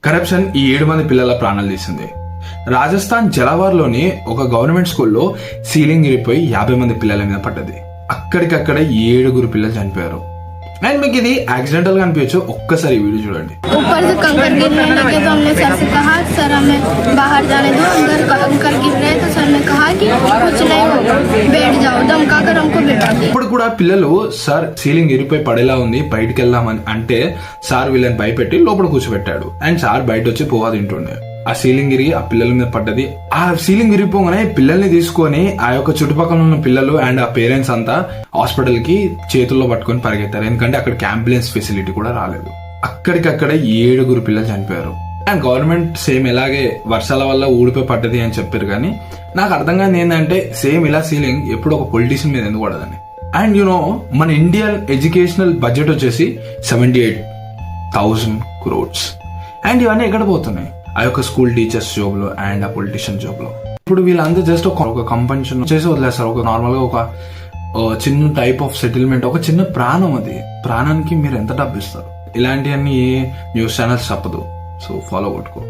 Corruption ఈ 7 మంది పిల్లల ప్రాణాలు తీసింది. రాజస్థాన్ జలావార్లోని ఒక గవర్నమెంట్ స్కూల్లో సీలింగ్ ఇరిగిపోయి 50 మంది పిల్లల మీద పడ్డది. అక్కడికక్కడే 7 పిల్లలు చనిపోయారు. అండ్ మీకు ఇది యాక్సిడెంటల్ గా అనిపించచ్చు, ఒక్కసారి వీడియో చూడండి. ऊपर से कंकर गिरने लगे तो हमने सर से कहा सर हमें बाहर जाने दो, अंदर कंकर गिर रहे तो सर ने कहा कि कुछ नहीं होगा, बैठ जाओ, धमका कर हमको बैठा दिया. ఇప్పుడు కూడా పిల్లలు సార్ సీలింగ్ ఇరిగిపోయి పడేలా ఉంది బయటికి వెళ్దామని అంటే సార్ వీళ్ళని భయపెట్టి లోపల కూర్చోబెట్టాడు. అండ్ సార్ బయట వచ్చి పోవా తింటుండే. ఆ సీలింగ్ ఇరిగి ఆ పిల్లల మీద పడ్డది. ఆ సీలింగ్ ఇరిగిపోగానే పిల్లల్ని తీసుకొని ఆ యొక్క చుట్టుపక్కల ఉన్న పిల్లలు అండ్ ఆ పేరెంట్స్ అంతా హాస్పిటల్ కి చేతుల్లో పట్టుకొని పరిగెత్తారు. ఎందుకంటే అక్కడికి అంబులెన్స్ ఫెసిలిటీ కూడా రాలేదు. అక్కడికక్కడే 7 పిల్లలు చనిపోయారు. అండ్ గవర్నమెంట్ సేమ్ ఇలాగే వర్షాల వల్ల ఊడిపోయి పడ్డది అని చెప్పారు. కానీ నాకు అర్థం కాదు ఏంటంటే సేమ్ ఇలా సీలింగ్ ఎప్పుడు ఒక పొలిటీషియన్ మీద ఎందుకు పడదని. అండ్ మన ఇండియన్ ఎడ్యుకేషనల్ బడ్జెట్ వచ్చేసి 78,000 crores. అండ్ ఇవన్నీ ఎక్కడ పోతున్నాయి? ఆ యొక్క స్కూల్ టీచర్స్ జాబ్ లో అండ్ ఆ పొలిటీషియన్ జాబ్ లో. ఇప్పుడు వీళ్ళంతా జస్ట్ ఒక కంపెన్షన్ చేసి వదిలేస్తారు. ఒక నార్మల్ గా ఒక చిన్న టైప్ ఆఫ్ సెటిల్మెంట్, ఒక చిన్న ప్రాణం. అది ప్రాణానికి మీరు ఎంత డబ్బు ఇస్తారు? ఇలాంటివన్నీ న్యూస్ ఛానల్స్ చెప్పదు. సో ఫాలో కొట్టుకో.